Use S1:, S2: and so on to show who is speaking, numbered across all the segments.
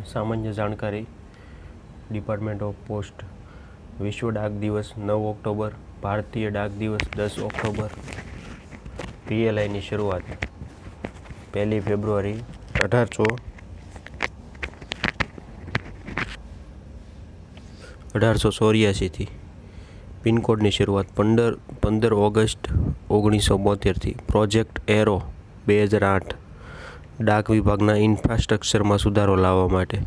S1: સામાન્ય જાણકારી. Department of post. વિશ્વ ડાક દિવસ 9 ઓક્ટોબર. ભારતીય ડાક દિવસ 10 ઓક્ટોબર. પીએલઆઈની શરૂઆત 1 ફેબ્રુઆરી 1884થી. પિનકોડની શરૂઆત 15 ઓગસ્ટ 1972થી. Project arrow 2008. ડાક વિભાગના ઇન્ફ્રાસ્ટ્રક્ચરમાં સુધારો લાવવા માટે.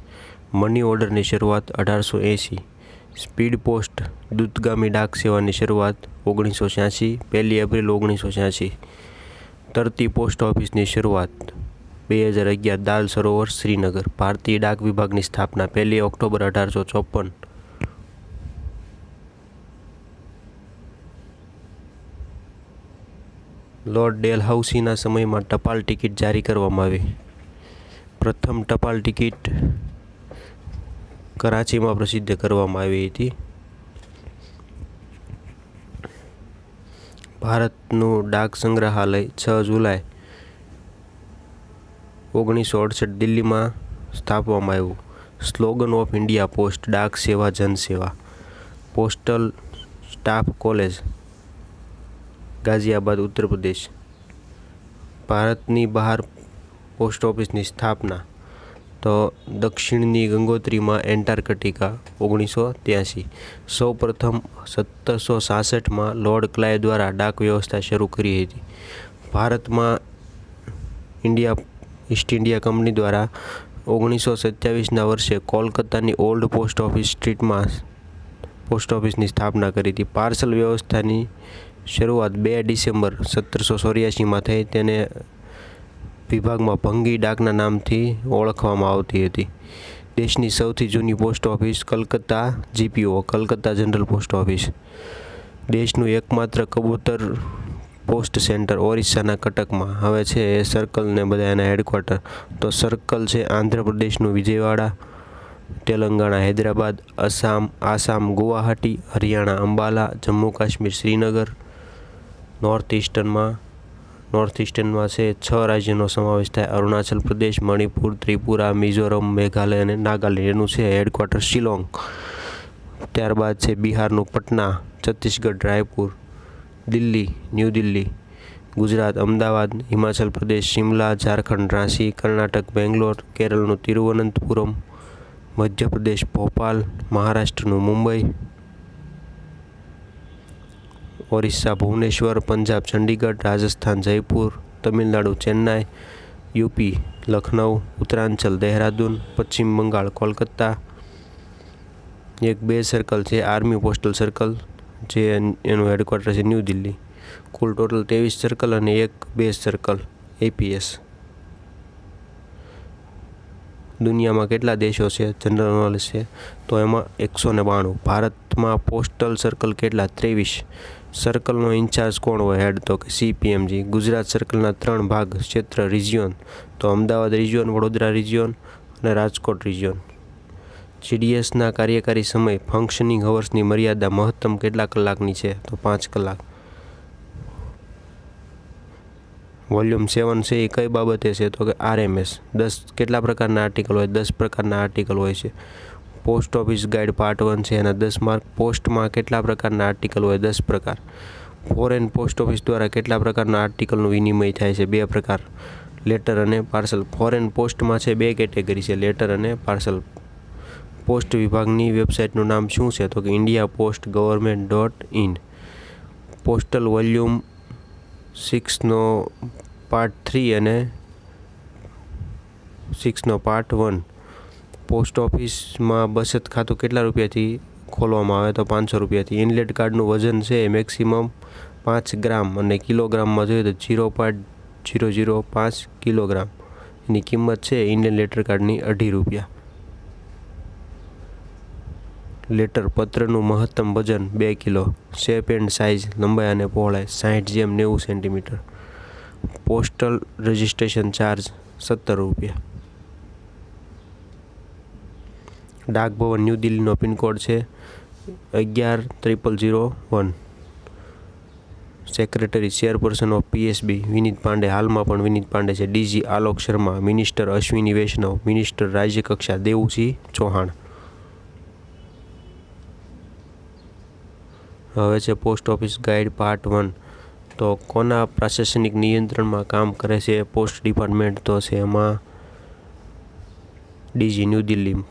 S1: મની ઓર્ડરની શરૂઆત 1880. સ્પીડ પોસ્ટ દૂતગામી ડાક સેવાની શરૂઆત 1986, 1 એપ્રિલ 1986. તરતી પોસ્ટ ઓફિસની શરૂઆત 2011, દાલ સરોવર, શ્રીનગર. ભારતીય ડાક વિભાગની સ્થાપના 1 ઓક્ટોબર 1854. લોર્ડ ડેલહાઉસીના સમયમાં ટપાલ ટિકિટ જારી કરવામાં આવી. પ્રથમ ટપાલ ટિકિટ કરાચીમાં પ્રસિદ્ધ કરવામાં આવી હતી. ભારતનું ડાક સંગ્રહાલય 6 જુલાઈ 1968 દિલ્હીમાં સ્થાપવામાં આવ્યું. સ્લોગન ઓફ ઇન્ડિયા પોસ્ટ, ડાક સેવા જનસેવા. Postal staff college, Ghaziabad, Uttar Pradesh. ભારતની બહાર પોસ્ટ ઓફિસની સ્થાપના તો દક્ષિણની ગંગોત્રીમાં એન્ટાર્કટિકા 1983. સૌ પ્રથમ 1766માં લોર્ડ ક્લાય દ્વારા ડાક વ્યવસ્થા શરૂ કરી હતી. ભારતમાં ઈસ્ટ ઇન્ડિયા કંપની દ્વારા 1927ના વર્ષે કોલકાતાની ઓલ્ડ પોસ્ટ ઓફિસ સ્ટ્રીટમાં પોસ્ટ ઓફિસની સ્થાપના કરી હતી. પાર્સલ વ્યવસ્થાની શરૂઆત 2 ડિસેમ્બર 1784માં થઈ. તેને વિભાગમાં ભંગી ડાકના નામથી ઓળખવામાં આવતી હતી. દેશની સૌથી જૂની post office Calcutta GPO, Calcutta general post office. દેશનું એકમાત્ર કબૂતર પોસ્ટ સેન્ટર ઓરિસ્સાના કટકમાં હવે છે. એ સર્કલ ને બધા એના હેડક્વાર્ટર. તો સર્કલ છે આંધ્રપ્રદેશનું વિજયવાડા, તેલંગાણા હૈદરાબાદ, આસામ ગુવાહાટી, હરિયાણા અંબાલા, જમ્મુ કાશ્મીર શ્રીનગર. નોર્થ ઇસ્ટર્નમાં છે 6 રાજ્યનો સમાવેશ થાય. અરુણાચલ પ્રદેશ, મણિપુર, ત્રિપુરા, મિઝોરમ, મેઘાલય અને નાગાલેન્ડ. એનું છે હેડક્વાર્ટર શિલોંગ. ત્યારબાદ છે બિહારનું પટના, છત્તીસગઢ રાયપુર, દિલ્હી ન્યૂ દિલ્હી, ગુજરાત અમદાવાદ, હિમાચલ પ્રદેશ શિમલા, ઝારખંડ રાંચી, કર્ણાટક બેંગ્લોર, કેરળનું તિરુવનંતપુરમ, મધ્યપ્રદેશ ભોપાલ, મહારાષ્ટ્રનું મુંબઈ, ઓરિસ્સા ભુવનેશ્વર, પંજાબ ચંડીગઢ, રાજસ્થાન જયપુર, તમિલનાડુ ચેન્નાઈ, યુપી લખનઉ, ઉત્તરાંચલ દહેરાદૂન, પશ્ચિમ બંગાળ કોલકાતા. 2 સર્કલ છે આર્મી પોસ્ટલ સર્કલ, જે એનું હેડક્વાર્ટર છે ન્યૂ દિલ્હી. કુલ ટોટલ 23 સર્કલ અને 1 બેઝ સર્કલ એપીએસ. દુનિયામાં કેટલા દેશો છે જનરલ નોલેજ છે તો એમાં 192. ભારતમાં પોસ્ટલ સર્કલ કેટલા? 23. સર્કલનો ઇન્ચાર્જ કોણ હોય? હેડ તો કે સીપીએમજી. ગુજરાત સર્કલના 3 ભાગ ક્ષેત્ર રિજિયોન તો અમદાવાદ રિજિયોન, વડોદરા રિજિયોન અને રાજકોટ રિજિયોન. જીડીએસના કાર્યકારી સમય ફંક્શનિંગ હવર્સની મર્યાદા મહત્તમ કેટલા કલાકની છે તો 5 કલાક. વોલ્યુમ 7 છે એ કઈ બાબતે છે તો કે આરએમએસ. 10 કેટલા પ્રકારના આર્ટિકલ હોય? 10 પ્રકારના આર્ટિકલ હોય છે. પોસ્ટ ઓફિસ ગાઈડ પાર્ટ 1 છે, એના 10 માર્ક. પોસ્ટમાં કેટલા પ્રકારના આર્ટિકલ હોય? 10 પ્રકાર. ફોરેન પોસ્ટ ઓફિસ દ્વારા કેટલા પ્રકારના આર્ટિકલનું વિનિમય થાય છે? 2 પ્રકાર, લેટર અને પાર્સલ. ફોરેન પોસ્ટમાં છે 2 કેટેગરી છે, લેટર અને પાર્સલ. પોસ્ટ વિભાગની વેબસાઇટનું નામ શું છે તો કે India post government. Postal volume 6નો પાર્ટ 3 અને 6નો પાર્ટ 1. પોસ્ટ ઓફિસમાં બચત ખાતું કેટલા રૂપિયાથી ખોલવામાં આવે તો 500 રૂપિયાથી. ઇનલેટ કાર્ડનું વજન છે મેક્સિમમ 5 ગ્રામ અને કિલોગ્રામમાં જોઈએ તો 0.005 કિલોગ્રામ. એની કિંમત છે ઇન્ડિયન લેટર કાર્ડની 2.5 રૂપિયા. લેટર પત્રનું મહત્તમ વજન 2 કિલો. શેપ એન્ડ સાઇઝ, લંબાઈ અને પહોળાઈ 60 x 90 centimetre. Postal registration charge 17 રૂપિયા. ડાક ભવન ન્યૂ દિલ્હીનો પિનકોડ છે 11,001. સેક્રેટરી ચેરપર્સન ઓફ પીએસબી વિનીત પાંડે, હાલમાં પણ વિનીત પાંડે છે. ડીજી આલોક શર્મા, મિનિસ્ટર અશ્વિની વૈષ્ણવ, મિનિસ્ટર રાજ્યકક્ષા દેવુસિંહ ચૌહાણ. હવે છે પોસ્ટ ઓફિસ ગાઈડ પાર્ટ 1. તો કોના પ્રશાસનિક નિયંત્રણમાં કામ કરે છે પોસ્ટ ડિપાર્ટમેન્ટ? તો છે એમાં ડીજી ન્યૂ દિલ્હી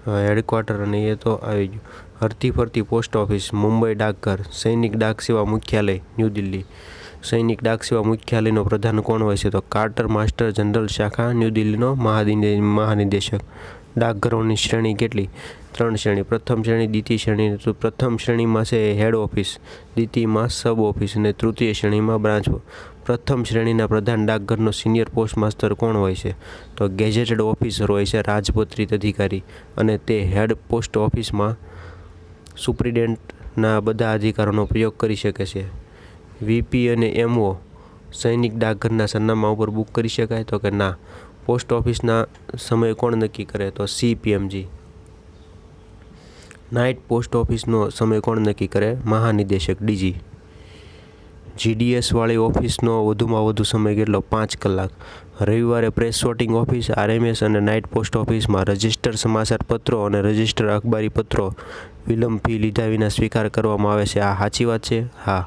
S1: હેડક્વાર્ટર, અને એ તો આવી ગયું. હરતી ફરતી પોસ્ટ ઓફિસ મુંબઈ ડાકઘર, સૈનિક ડાક સેવા મુખ્યાલય ન્યૂ દિલ્હી. સૈનિક ડાક સેવા મુખ્યાલયનો પ્રધાન કોણ હોય છે? તો કાર્ટર માસ્ટર જનરલ શાખા ન્યૂ દિલ્હીનો મહાનિદેશક. ડાકઘરોની શ્રેણી કેટલી? 3 શ્રેણી. પ્રથમ શ્રેણી, દ્વિતીય શ્રેણી. તો પ્રથમ શ્રેણીમાં છે હેડ ઓફિસ, દ્વિતીયમાં સબ ઓફિસ અને તૃતીય શ્રેણીમાં બ્રાન્ચ. પ્રથમ શ્રેણીના પ્રધાન ડાકઘરનો સિનિયર પોસ્ટ માસ્ટર કોણ હોય છે? તો ગેઝેટેડ ઓફિસર હોય છે, રાજપત્રિત અધિકારી, અને તે હેડ પોસ્ટ ઓફિસમાં સુપ્રિન્ટેન્ડન્ટના બધા અધિકારોનો પ્રયોગ કરી શકે છે. વીપી અને એમઓ સૈનિક ડાકઘરના સરનામા ઉપર બુક કરી શકાય? તો કે ના. પોસ્ટ ઓફિસના સમય કોણ નક્કી કરે? તો સીપીએમજી. નાઇટ પોસ્ટ ઓફિસનો સમય કોણ નક્કી કરે? મહાનિદેશક ડીજી. જીડીએસ વાળી ઓફિસનો વધુમાં વધુ સમય કેટલો? 5 કલાક. રવિવારે પ્રેસ સોર્ટિંગ ઓફિસ, આરએમએસ અને નાઇટ પોસ્ટ ઓફિસમાં રજિસ્ટર સમાચાર પત્રો અને રજિસ્ટર અખબારી પત્રો વિલંબ ફી લીધા વિના સ્વીકાર કરવામાં આવે છે. આ સાચી વાત છે? હા.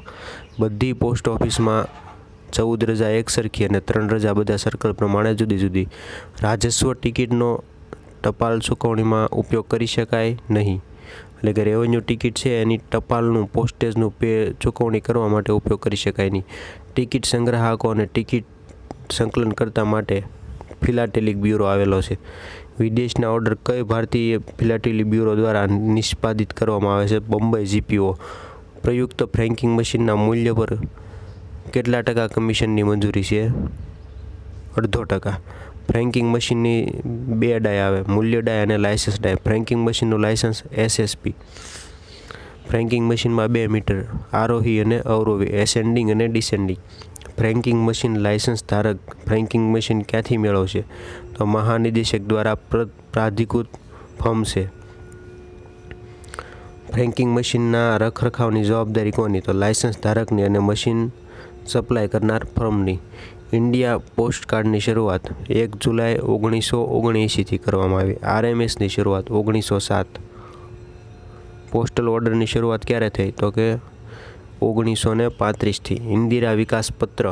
S1: બધી પોસ્ટ ઓફિસમાં 14 રજા એક સરખી અને 3 રજા બધા સર્કલ પ્રમાણે જુદી જુદી. રાજસ્વ ટિકિટનો ટપાલ ચૂકવણીમાં ઉપયોગ કરી શકાય નહીં. એટલે કે રેવન્યુ ટિકિટ છે એની ટપાલનું પોસ્ટેજનું ચૂકવણી કરવા માટે ઉપયોગ કરી શકાય નહીં. ટિકિટ સંગ્રાહકો અને ટિકિટ સંકલન કરતા માટે ફિલાટેલિક બ્યુરો આવેલો છે. વિદેશના ઓર્ડર કઈ ભારતીય ફિલાટેલિક બ્યુરો દ્વારા નિષ્પાદિત કરવામાં આવે છે? બોમ્બે જીપીઓ. પ્રયુક્ત ફ્રેન્કિંગ મશીનના મૂલ્ય પર કેટલા ટકા કમિશનની મંજૂરી છે? 0.5%. ફ્રેન્કિંગ મશીનની 2 ડાય આવે, મૂલ્ય ડાય અને લાયસન્સ ડાય. Franking મશીનનું licence SSP. ફ્રેન્કિંગ મશીનમાં 2 મીટર, આરોહી અને અવરોહી, એસેન્ડિંગ અને ડિસેન્ડિંગ. ફ્રેન્કિંગ મશીન લાયસન્સ ધારક ફ્રેન્કિંગ મશીન ક્યાંથી મેળવશે? તો મહાનિદેશક દ્વારા પ્રાધિકૃત ફર્મ છે. ફ્રેન્કિંગ મશીનના રખરખાવની જવાબદારી કોની? તો લાયસન્સ ધારકની અને મશીન સપ્લાય કરનાર ફર્મની. ઇન્ડિયા પોસ્ટ કાર્ડની શરૂઆત 1 જુલાઈ 1979થી કરવામાં આવી. આરએમએસની શરૂઆત 1907. પોસ્ટલ ઓર્ડરની શરૂઆત ક્યારે થઈ? તો કે 1935થી. ઇન્દિરા વિકાસ પત્ર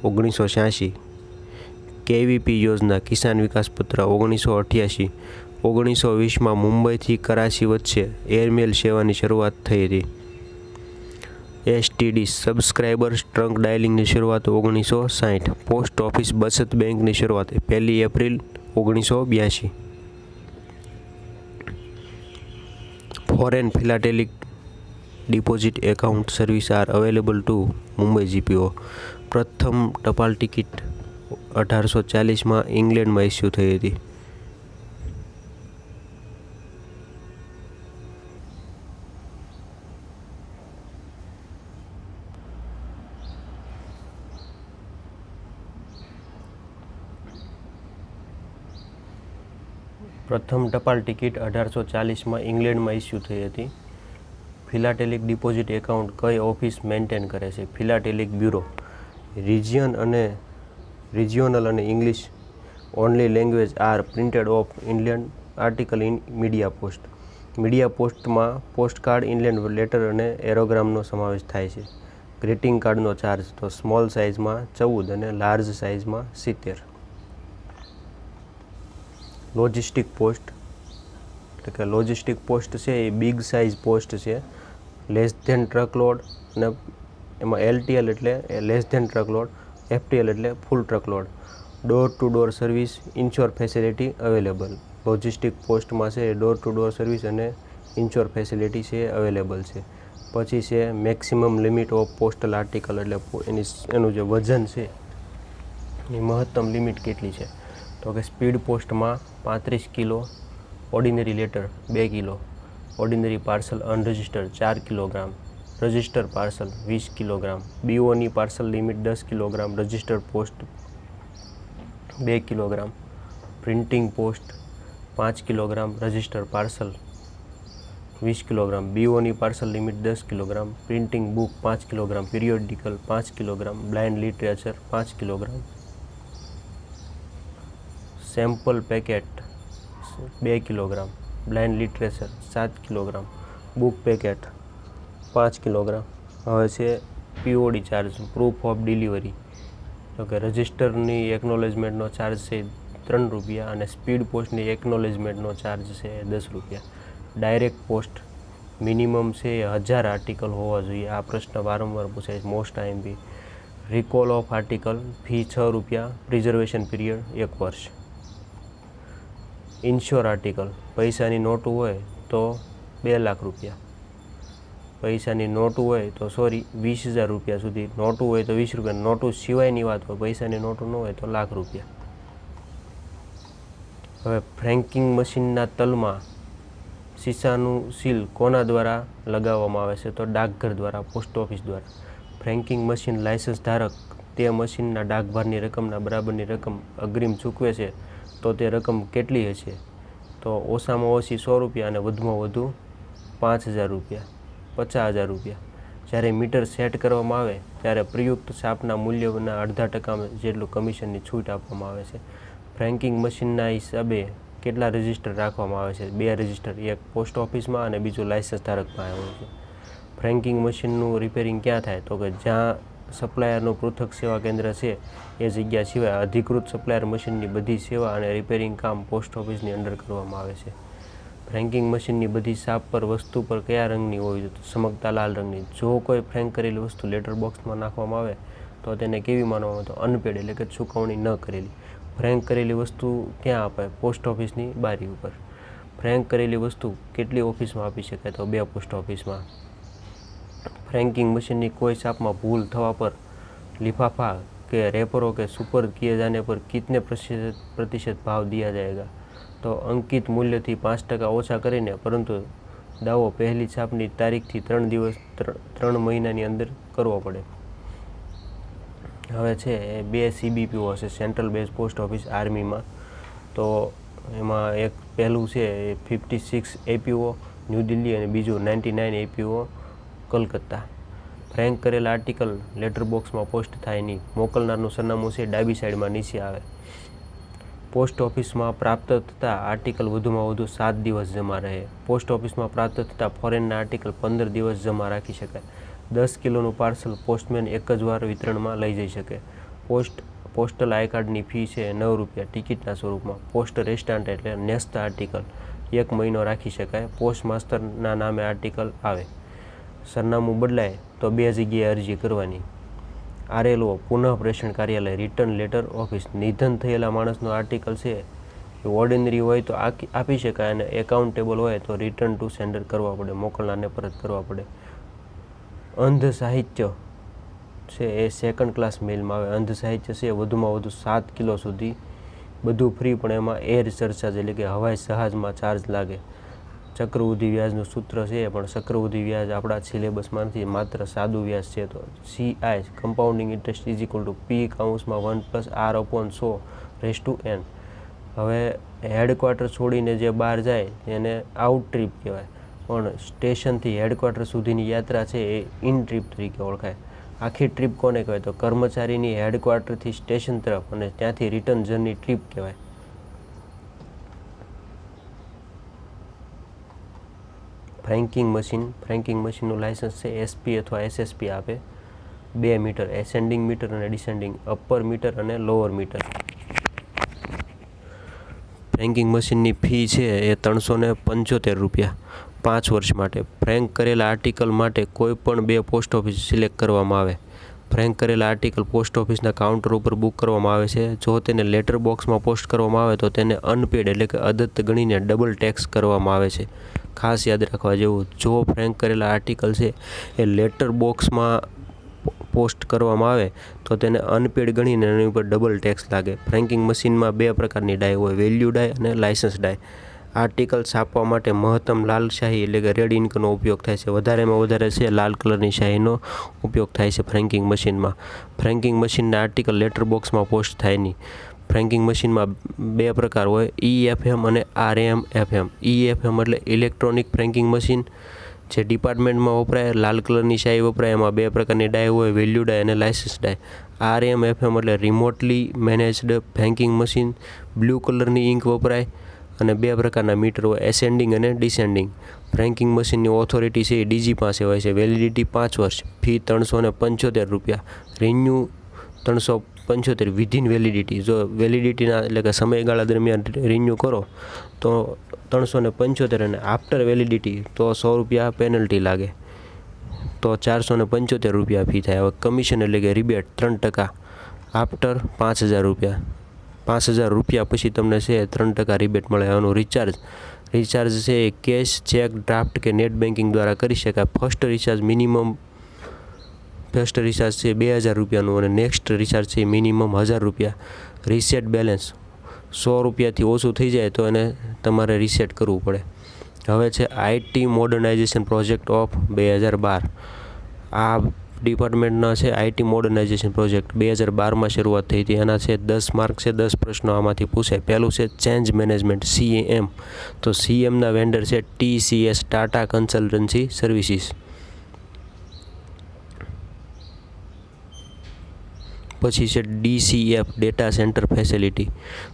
S1: 1986. કેવીપી યોજના કિસાન વિકાસ પત્ર 1988. 1920માં મુંબઈથી કરાચી વચ્ચે એરમેલ સેવાની શરૂઆત થઈ હતી. એસટીડી સબસ્ક્રાઇબર્સ ટ્રંક ડાયલિંગની શરૂઆત 1960. પોસ્ટ ઓફિસ બચત બેંકની શરૂઆત 1 April 1982. Foreign philatelic deposit account service are available to Mumbai GPO. પ્રથમ ટપાલ ટિકિટ 1840માં ઇંગ્લેન્ડમાં ઇસ્યુ થઈ હતી. પ્રથમ ટપાલ ટિકિટ 1840માં ઇંગ્લેન્ડમાં ઇસ્યુ થઈ હતી. ફિલાટેલિક ડિપોઝિટ એકાઉન્ટ કઈ ઓફિસ મેન્ટેન કરે છે? Philatelic bureau. રિજિયોનલ અને English only language are printed of England article in media post. Media પોસ્ટમાં પોસ્ટકાર્ડ, ઇનલેન્ડ લેટર અને એરોગ્રામનો સમાવેશ થાય છે. ગ્રીટિંગ કાર્ડનો ચાર્જ તો સ્મોલ સાઇઝમાં 14 અને લાર્જ સાઇઝમાં 70. લોજિસ્ટિક પોસ્ટ એટલે કે લોજિસ્ટિક પોસ્ટ છે એ બિગ સાઇઝ પોસ્ટ છે, લેસ ધેન ટ્રકલોડ, અને એમાં એલટીએલ એટલે લેસ ધેન ટ્રકલોડ, એફટીએલ એટલે full truckload. Door to door service, insure facility available. Logistic પોસ્ટમાં છે ડોર ટુ ડોર સર્વિસ અને ઇન્શ્યોર ફેસિલિટી છે અવેલેબલ છે. પછી છે maximum limit of postal article એટલે એનું જે વજન છે એ મહત્તમ લિમિટ કેટલી છે? તો કે સ્પીડ પોસ્ટમાં 35 kilo, ordinary letter 2 kilo, ordinary parcel unregistered 4 kilogram, register parcel 20 kilogram, બીઓની parcel limit 10 kilogram, registered post 2 kilogram, printing post 5 kilogram, register parcel 20 kilogram, બીઓની parcel limit 10 kilogram, printing book 5 kilogram, periodical 5 kilogram, blind literature 5 kilogram, sample packet 2 kilogram, blind literature 7 kilogram, book packet 5 kilogram. હવે છે POD charge, proof of delivery. તો કે રજિસ્ટરની એકનોલેજમેન્ટનો charge છે 3 રૂપિયા અને speed પોસ્ટની એકનોલેજમેન્ટનો charge છે 10 રૂપિયા. ડાયરેક્ટ પોસ્ટ મિનિમમ છે 1000 આર્ટિકલ હોવા જોઈએ. આ પ્રશ્ન વારંવાર પૂછાય છે, most IMP. Recall of article, fee 6 રૂપિયા, પ્રિઝર્વેશન પીરિયડ 1 વર્ષ. ઇન્શ્યોર આર્ટિકલ, પૈસાની નોટું હોય તો 2 લાખ રૂપિયા, પૈસાની નોટું હોય તો 20,000 રૂપિયા સુધી, નોટું હોય તો 20 રૂપિયા, નોટું સિવાયની વાત હોય, પૈસાની નોટું ન હોય તો લાખ રૂપિયા. હવે ફ્રેન્કિંગ મશીનના તલમાં શીશાનું સીલ કોના દ્વારા લગાવવામાં આવે છે? તો ડાકઘર દ્વારા, પોસ્ટ ઓફિસ દ્વારા. ફ્રેન્કિંગ મશીન લાયસન્સ ધારક તે મશીનના ડાકભારની રકમના બરાબરની રકમ અગ્રિમ ચૂકવે છે તો તે રકમ કેટલી હશે? તો ઓછામાં ઓછી 100 રૂપિયા અને વધુમાં વધુ 5,000 રૂપિયા, 50,000 રૂપિયા. જ્યારે મીટર સેટ કરવામાં આવે ત્યારે પ્રયુક્ત છાપના મૂલ્યના 0.5% જેટલું કમિશનની છૂટ આપવામાં આવે છે. ફ્રેન્કિંગ મશીનના હિસાબે કેટલા રજિસ્ટર રાખવામાં આવે છે? 2 રજિસ્ટર, એક પોસ્ટ ઓફિસમાં અને બીજું લાયસન્સ ધારક પાસે હોય છે. ફ્રેન્કિંગ મશીનનું રિપેરિંગ ક્યાં થાય? તો કે જ્યાં સપ્લાયરનું પૃથક સેવા કેન્દ્ર છે એ જગ્યા સિવાય અધિકૃત સપ્લાયર મશીનની બધી સેવા અને રિપેરિંગ કામ પોસ્ટ ઓફિસની અંદર કરવામાં આવે છે. ફ્રેન્કિંગ મશીનની બધી છાપ પર વસ્તુ પર કયા રંગની હોવી જોઈએ? ચમકતા લાલ રંગની. જો કોઈ ફ્રેન્ક કરેલી વસ્તુ લેટર બોક્સમાં નાખવામાં આવે તો તેને કેવી માનવામાં આવે? તો અનપેડ, એટલે કે ચૂકવણી ન કરેલી. ફ્રેન્ક કરેલી વસ્તુ ક્યાં અપાય? પોસ્ટ ઓફિસની બારી ઉપર. ફ્રેન્ક કરેલી વસ્તુ કેટલી ઓફિસમાં આપી શકાય? તો 2 પોસ્ટ ઓફિસમાં. ફ્રેન્કિંગ મશીનની કોઈ છાપમાં ભૂલ થવા પર लिफाफा के रेपरों के सुपर्द किए जाने पर कितने प्रतिशत भाव दिया जाएगा? तो अंकित मूल्य थी 5% ओछा करीने परंतु दावो पहली छापनी तारीख थी 3 महीनानी अंदर करवो पड़े। हवे छे 2 CBPO हशे, central base post office army में। तो एमां एक पहलू छे 56 APO न्यू दिल्ली और बीजू 99 APO कलकत्ता। फ्रेंक करेला आर्टिकल लेटर बॉक्स में पोस्ट थाय नहीं। मोकलनारनुं सरनामું છે ડાબી સાઈડમાં નીચે આવે। पोस्ट ऑफिस में प्राप्त थता आर्टिकल वधुमां वधु 7 दिवस जमा रहे। पोस्ट ऑफिस में प्राप्त थता फॉरेनना आर्टिकल 15 दिवस जमा राखी शकाय। 10 किलोનું पार्सल पोस्टमेन एक ज वार वितरण में लई जई शके। पोस्टल आई कार्डनी फी है 9 રૂપિયા टिकिटना स्वरूप में। पोस्ट रेस्टांट एटले न्यस्त आर्टिकल 1 મહિનો राखी शकाय। पोस्ट मास्टरना नामे आर्टिकल आवे। सरनामું बदलाय तो 2 जग्याए अरजी करवानी। RLO पुनः प्रेषण कार्यालय रिटर्न लेटर ऑफिस। निधन थयेला माणसनो आर्टिकल है ऑर्डिनरी होय तो आपी शकाय अने एकाउंटेबल होय तो रिटर्न टू सेंडर करवा पड़े, मोकलनारने परत करवा पड़े। अंध साहित्य है ए सेकंड क्लास मेल में आवे। अंध साहित्य से वधुमां वधु 7 किलो सुधी बधु फ्री पण एमां एयर सरचार्ज એટલે કે હવાઈ જહાજમાં ચાર્જ લાગે। चक्रवृद्धि व्याजનું सूत्र છે પણ चक्रवृद्धि व्याज આપણા સિલેબસમાંથી માત્ર સાદું વ્યાજ છે। તો CI compounding interest is equal to P કાઉન્સમાં 1+R/100 હવે હેડક્વાર્ટર છોડીને જે બહાર જાય એને આઉટ ટ્રીપ કહેવાય, પણ સ્ટેશનથી હેડક્વાર્ટર સુધીની યાત્રા છે એ ઇન ટ્રીપ તરીકે ઓળખાય। આખી ટ્રીપ કોને કહેવાય? તો કર્મચારીની હેડક્વાર્ટરથી સ્ટેશન તરફ અને ત્યાંથી રિટર્ન જર્ની ટ્રીપ કહેવાય। फ्रेंकिंग मशीनનું लाइसेंस है SP अथवा SSP आपे। 2 मीटर एसेंडिंग मीटर और डिसेंडिंग, अपर मीटर और लोअर मीटर। फ्रेंकिंग मशीननी फी है 375 રૂપિયા 5 वर्ष माटे। फ्रेंक करेला आर्टिकल माटे कोईपण 2 पोस्ट ऑफिस सिलेक्ट करवामां आवे। फ्रेंक करेला आर्टिकल पोस्ट ऑफिसना काउंटर पर बुक करवामां आवे छे। जो तेने लेटर बॉक्स में पोस्ट करवामां आवे तो तेने अनपेड एटले के अदत्त गणीने डबल टेक्स करवामां आवे छे। खास याद रखवा जेवुं, जो फ्रेंक करेला आर्टिकल है ए लेटर बॉक्स में पोस्ट करवामां आवे तो तेने अनपेड गणीने एनी पर डबल टेक्स लागे। फ्रेंकिंग मशीन में 2 प्रकारनी डाय होय, वेल्यू डाय और लाइसेंस डाय। आर्टिकल छापवा माटे महत्तम लाल शाही एटले के रेड इंकनो उपयोग थाय छे। वधारेमां वधारे छे लाल कलरनी शाहीनो उपयोग थाय छे फ्रेंकिंग मशीन में। फ्रेंकिंग मशीनना आर्टिकल लेटर बॉक्स में पोस्ट थाय नहीं। ફ્રેન્કિંગ મશીનમાં બે પ્રકાર હોય, EFM અને RMFM. EFM એટલે ઇલેક્ટ્રોનિક ફ્રેન્કિંગ મશીન, જે ડિપાર્ટમેન્ટમાં વપરાય. લાલ કલરની શાઈ વપરાય. એમાં બે પ્રકારની ડાય હોય, વેલ્યુ ડાય અને લાયસન્સ ડાય. RMFM એટલે remotely managed franking machine, blue કલરની ઇંક વપરાય અને બે પ્રકારના મીટર હોય, એસેન્ડિંગ અને ડિસેન્ડિંગ. ફ્રેન્કિંગ મશીનની ઓથોરિટી છે એ ડીજી પાસે હોય છે. વેલિડિટી 5 વર્ષ. ફી ₹375. Renew 375 within validity. જો વેલિડિટીના એટલે કે સમયગાળા દરમિયાન રિન્યુ કરો તો 375, અને આફ્ટર વેલિડિટી તો ₹100 પેનલ્ટી લાગે, તો ₹475 ફી થાય. હવે કમિશન એટલે કે રિબેટ 3%. આફ્ટર ₹5000. ₹5000 પછી તમને છે 3% રિબેટ મળે. આનું રિચાર્જ છે એ કેશ, ચેક, ડ્રાફ્ટ કે નેટ બેન્કિંગ દ્વારા કરી શકાય. ફર્સ્ટ રિચાર્જ છે ₹2000 અને નેક્સ્ટ રિચાર્જ છે મિનિમમ ₹1000. રીસેટ બેલેન્સ ₹100થી ઓછું થઈ જાય તો એને તમારે રીસેટ કરવું પડે. હવે છે IT મોડર્નાઇઝેશન પ્રોજેક્ટ ઓફ 2012. આ ડિપાર્ટમેન્ટના છે IT મોડર્નાઇઝેશન પ્રોજેક્ટ 2012માં શરૂઆત થઈ હતી. એના છે 10 માર્ક છે, 10 પ્રશ્નો આમાંથી પૂછાય. પહેલું છે ચેન્જ મેનેજમેન્ટ, CM. તો CMના વેન્ડર છે TCS, ટાટા કન્સલ્ટન્સી સર્વિસીસ. પછી છે DCF, ડેટા સેન્ટર ફેસિલિટી.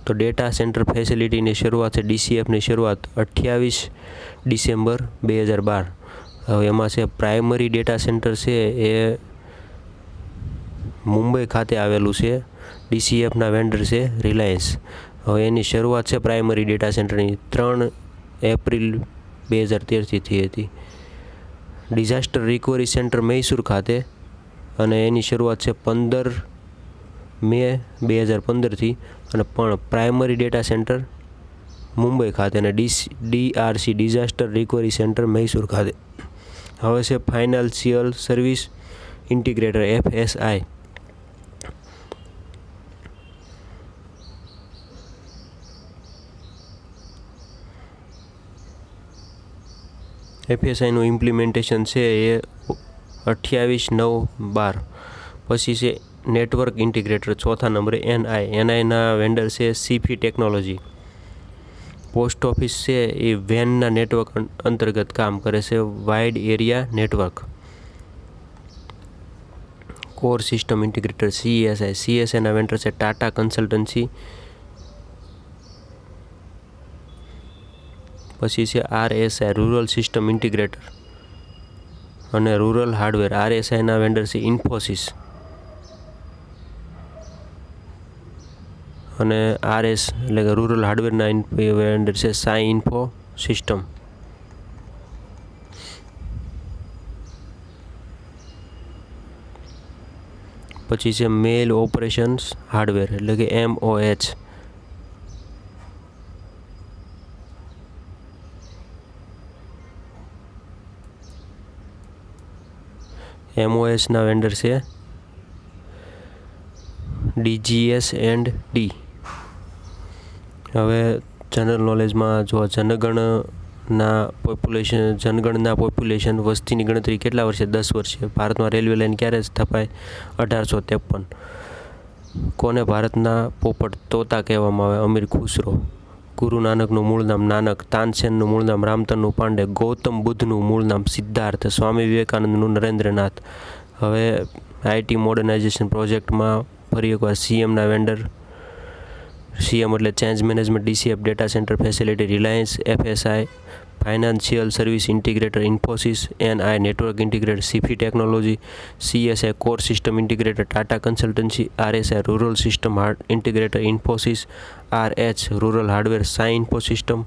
S1: તો ડેટા સેન્ટર ફેસિલિટીની શરૂઆત છે, DCFની શરૂઆત 28 ડિસેમ્બર 2012. હવે એમાં છે પ્રાઇમરી ડેટા સેન્ટર છે એ મુંબઈ ખાતે આવેલું છે. DCFના વેન્ડર છે રિલાયન્સ. હવે એની શરૂઆત છે પ્રાઇમરી ડેટા સેન્ટરની 3 એપ્રિલ 2013થી થઈ હતી. ડિઝાસ્ટર રિકવરી સેન્ટર મૈસૂર ખાતે, અને એની શરૂઆત છે 15 મે 2015થી. અને પણ પ્રાઇમરી ડેટા સેન્ટર મુંબઈ ખાતે અને DRC disaster recovery centre Mysore ખાતે. હવે છે ફાઇનાન્શિયલ સર્વિસ ઇન્ટિગ્રેટર, FSI. FSIનું ઇમ્પ્લિમેન્ટેશન છે એ 28/9/12. પછી છે નેટવર્ક ઇન્ટિગ્રેટર, ચોથા નંબરે NIના વેન્ડર છે CP ટેકનોલોજી. પોસ્ટ ઓફિસ છે એ વેનના નેટવર્ક અંતર્ગત કામ કરે છે, wide area network. Core system integrator, CSIના વેન્ડર છે ટાટા કન્સલ્ટન્સી. પછી છે RSI, રૂરલ સિસ્ટમ ઇન્ટિગ્રેટર અને રૂરલ હાર્ડવેર. RSIના વેન્ડર છે ઇન્ફોસિસ. અને RS એટલે કે રૂરલ હાર્ડવેરના વેન્ડર છે સાઈ ઇન્ફો સિસ્ટમ. પછી છે મેલ ઓપરેશન્સ હાર્ડવેર એટલે કે MOH. MOHના વેન્ડર છે DGS&D. હવે જનરલ નોલેજમાં જો જનગણના પોપ્યુલેશન વસ્તીની ગણતરી કેટલા વર્ષે? 10 વર્ષે. ભારતમાં રેલવે લાઇન ક્યારે સ્થપાય? 1853. કોને ભારતના પોપટ તોતા કહેવામાં આવે? અમીર ખુસરો. ગુરુ નાનકનું મૂળ નામ નાનક. તાનસેનનું મૂળ નામ રામતનુ પાંડે. ગૌતમ બુદ્ધનું મૂળ નામ સિદ્ધાર્થ. સ્વામી વિવેકાનંદનું નરેન્દ્રનાથ. હવે IT મોડર્નાઇઝેશન પ્રોજેક્ટમાં ફરી એકવાર CMના વેન્ડર, CM એટલે change management, DCF data centre facility Reliance, FSI financial service integrator Infosys, NI network integrator CP technology, CSI core system integrator Tata consultancy, RSI rural system integrator Infosys, RH rural hardware Sai info system,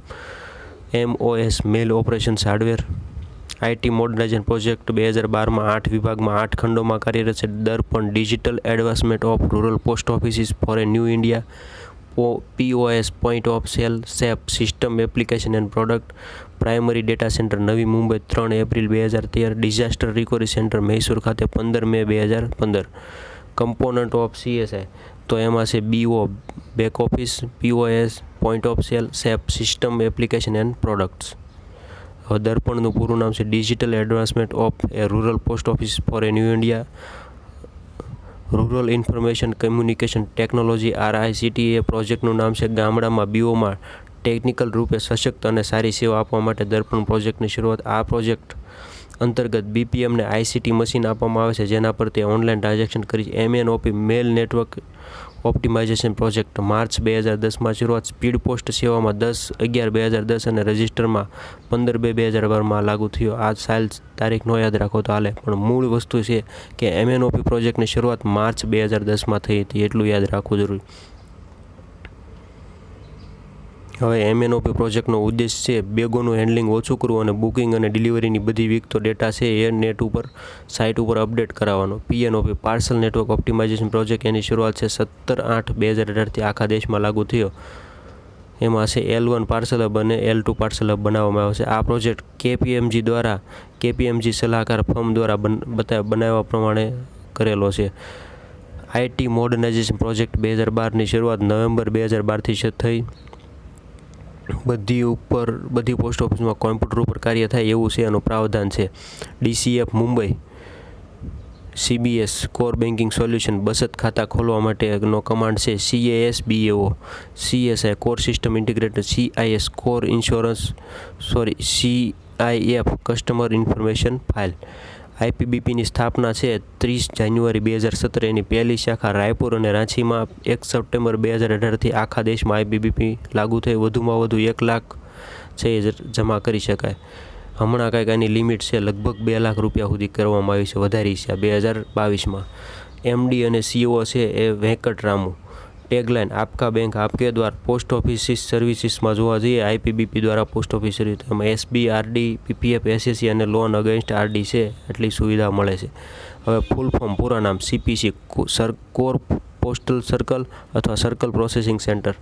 S1: MOS mail operations hardware. IT modernisation project 2012માં 8 વિભાગમાં 8 ખંડોમાં કાર્યરત છે. Darpan digital advancement of rural post offices for a new India, POS point of cell, SAP system application and product. Primary data centre Navi Mumbai 3 April 2013. Disaster recovery centre Mysore ખાતે 15 મે 2015. Component of CSI તો એમાં છે BO back office, POS point of cell, SAP system application and products. હવે દર્પણનું પૂરું નામ છે digital advancement of A rural post office four a new India. Rural information communication technology RICT એ પ્રોજેક્ટનું નામ છે. ગામડામાં બીઓમાં ટેકનિકલ રૂપે સશક્ત અને સારી સેવા આપવા માટે દર્પણ પ્રોજેક્ટની શરૂઆત. આ પ્રોજેક્ટ અંતર્ગત BPMને ICT મશીન આપવામાં આવે છે જેના પર તે ઓનલાઈન ટ્રાન્ઝેક્શન કરી. MNOP mail network optimisation project March 2010માં શરૂઆત. સ્પીડ પોસ્ટ સેવામાં 10/11/2010 અને રજિસ્ટરમાં 15/2/2012માં લાગુ થયો. આ સાલ તારીખ નો યાદ રાખો તો હાલે, પણ મૂળ વસ્તુ છે કે MNOP પ્રોજેક્ટની શરૂઆત માર્ચ 2010માં થઈ હતી, એટલું યાદ રાખવું જરૂરી. હવે MNOP પ્રોજેક્ટનો ઉદ્દેશ છે બેગોનું હેન્ડલિંગ ઓછું કરવું અને બુકિંગ અને ડિલિવરીની બધી વિગતો ડેટા છે એ નેટ ઉપર સાઇટ ઉપર અપડેટ કરાવવાનો. PNOP parcel network optimisation project, એની શરૂઆત છે 17/8/2018થી આખા દેશમાં લાગુ થયો. એમાં છે L1 પાર્સલ હબ અને L2 પાર્સલ હબ બનાવવામાં આવે છે. આ પ્રોજેક્ટ KPMG સલાહકાર ફર્મ દ્વારા બનાવવા પ્રમાણે કરેલો છે. IT મોડર્નાઇઝેશન પ્રોજેક્ટ 2012ની શરૂઆત નવેમ્બર 2012થી થઈ. બધી પોસ્ટ ઓફિસમાં કોમ્પ્યુટર ઉપર કાર્ય થાય એવું છે એનું પ્રાવધાન છે. DCF Mumbai CBS core banking solution બચત ખાતા ખોલવા માટેનો કમાન્ડ છે CASBAO. CSI core system integrator. CIS core CIF customer information file. IPBPની સ્થાપના છે 30 જાન્યુઆરી 2017. એની પહેલી શાખા રાયપુર અને રાંચીમાં 1 સપ્ટેમ્બર 2018થી આખા દેશમાં IPBP લાગુ થઈ. વધુમાં વધુ 1 લાખ છે એ જમા કરી શકાય. હમણાં કાંઈક આની લિમિટ છે, લગભગ 2 લાખ રૂપિયા સુધી કરવામાં આવી છે, વધારી છે 2022માં. MD અને CEO છે એ વેંકટરામુ. ટેગલાઇન આપકા બેંક આપકે દ્વાર. પોસ્ટ ઓફિસ સર્વિસીસમાં જોવા જઈએ IPBP દ્વારા પોસ્ટ ઓફિસ સર્વિસ, એમાં SB, RD, PPF, SSC અને લોન અગેન્સ્ટ RD છે એટલી સુવિધા મળે છે. હવે ફૂલ ફોર્મ પૂરા નામ CPC કોર પોસ્ટલ સર્કલ અથવા circle processing centre.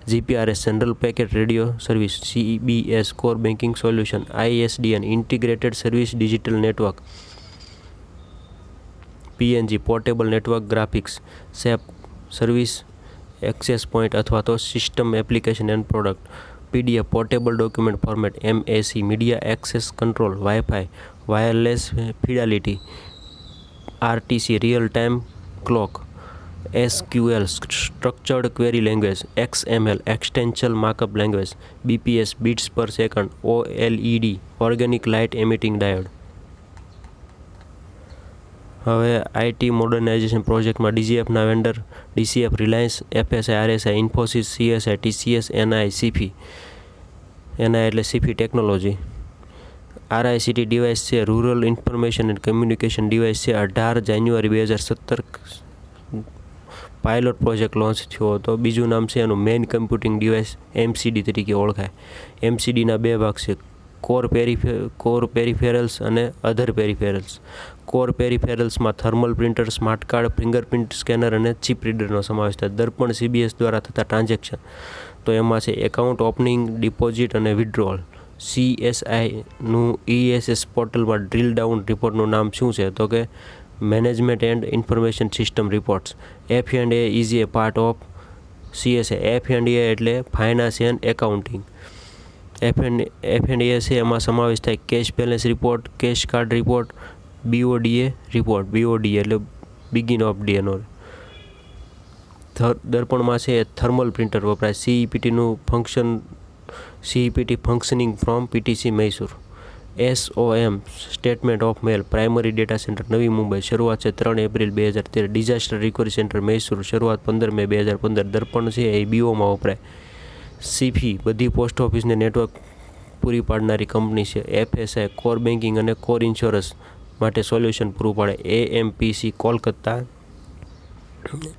S1: GPRS general packet radio service. CBS core banking solution. ISDN integrated service digital network. PNG portable network graphics. SAP service access point અથવા તો system application and product. PDF portable document format. MAC media access control. Wifi wireless fidelity. RTC real time clock. SQL structured query language. XML extension markup language. BPS bits per second. OLED organic light emitting diode. હવે IT modernisation પ્રોજેક્ટમાં DGFના vendor DCF, Reliance, FSI, RSI, Infosys, CSI, TCS, NI, CIFI. NI એટલે CIFI technology. RICT device છે rural information and communication device છે. 18 જાન્યુઆરી 2017 pilot project launch થયો હતો. બીજું નામ છે એનું મેઇન કમ્પ્યુટિંગ ડિવાઇસ, MCD તરીકે ઓળખાય. MCDના 2 ભાગ છે, કોર પેરિફેરલ્સ અને અધર પેરિફેરલ્સ. કોર પેરિફેરલ્સમાં thermal printer, smart card, fingerprint scanner અને ચિપ રીડરનો સમાવેશ થાય. દર્પણ CBS દ્વારા થતા ટ્રાન્ઝેક્શન તો એમાં છે એકાઉન્ટ ઓપનિંગ, ડિપોઝિટ અને વિડ્રોલ. CSIનું ESS પોર્ટલમાં ડ્રીલ ડાઉન રિપોર્ટનું નામ શું છે તો કે management and information system reports. F&A is A part of CSI. F&A એટલે ફાઇનાન્સ એન્ડ એકાઉન્ટિંગ. F&A છે એમાં સમાવેશ થાય cash balance report, cash card report, BODA report. BODA એટલે બિગિન ઓફ ડે નો. દર્પણમાં છે થર્મલ પ્રિન્ટર વપરાય. CEPT functioning from PTC Mysore. SOM statement of mail primary data centre Navi Mumbai. શરૂઆત છે 3 April 2013. Disaster recovery centre Mysore. શરૂઆત 15 મે 2015. દર્પણ છે એ BOમાં વપરાય. CIFI બધી પોસ્ટ ઓફિસને નેટવર્ક પૂરી પાડનારી કંપની છે. FSI કોર બેન્કિંગ અને કોર ઇન્સ્યોરન્સ માટે સોલ્યુશન પૂરું પાડે. AMPC કોલકાતા.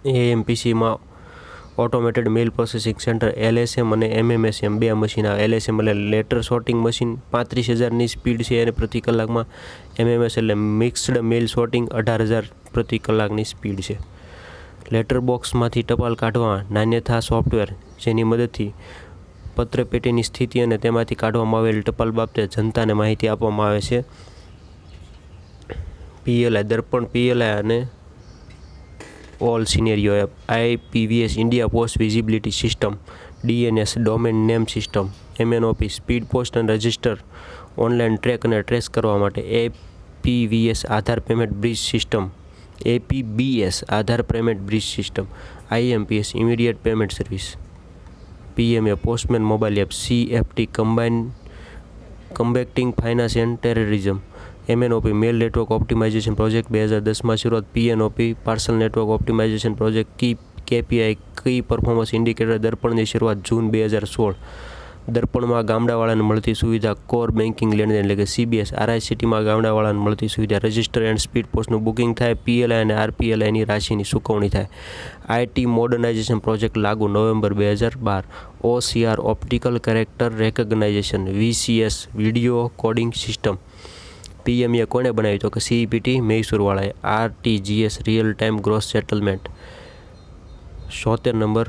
S1: AMPCમાં ઓટોમેટેડ મેલ પ્રોસેસિંગ સેન્ટર. LSM અને MMSM 2 મશીન આવે. LSM એટલે લેટર સોર્ટિંગ મશીન, 35,000ની સ્પીડ છે અને પ્રતિ કલાકમાં. MMS એટલે મિક્સ્ડ મેલ સોર્ટિંગ, 18,000 પ્રતિ કલાકની સ્પીડ છે. લેટર બોક્સમાંથી ટપાલ કાઢવા નાન્યથા સોફ્ટવેર, જેની મદદથી પત્રપેટીની સ્થિતિ અને તેમાંથી કાઢવામાં આવેલ ટપાલ બાબતે જનતાને માહિતી આપવામાં આવે છે. PLI દર્પણ PLI અને all scenario app. IPVS India post visibility system. DNS domain name system. MNOP speed post અને રજિસ્ટર ઓનલાઈન ટ્રેક અને ટ્રેસ કરવા માટે. APVS Aadhaar payment bridge system. APBS Aadhaar payment bridge system, IMPS immediate payment service, PMA postman mobile app, CFT combating finance and terrorism, MNOP mail network optimisation project 2010માં શરૂઆત, PNOP parcel network optimisation project, KPI key performance indicator દર્પણની શરૂઆત જૂન 2016, દર્પણમાં ગામડાવાળાને મળતી સુવિધા core banking લેણદેણ એટલે કે CBS, RICTમાં ગામડાવાળાને મળતી સુવિધા રજિસ્ટર એન્ડ સ્પીડ પોસ્ટનું બુકિંગ થાય, PLI અને RPLIની રાશિની ચૂકવણી થાય, IT મોડર્નાઇઝેશન પ્રોજેક્ટ લાગુ November 2012, OCR optical character recognition, VCS video coding system, PMA કોણે બનાવી તો કે CEPT મૈસૂરવાળાએ, RTGS real time gross settlement, 76 number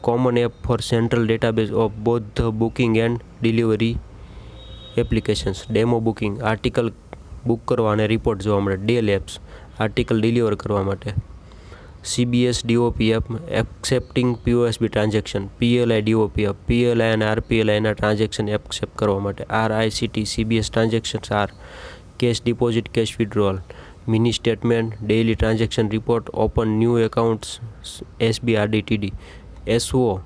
S1: common app for central database of both the booking and delivery applications, demo booking article book કરવા અને report જોવા માટે, del apps article deliver કરવા માટે, CBS DOP app accepting POSB transaction, PLI DOP app PLI અને RPLIના transaction accept કરવા માટે, RICT CBS transactions cash deposit cash withdrawal, mini statement daily transaction report, open new accounts SBRDTD, SO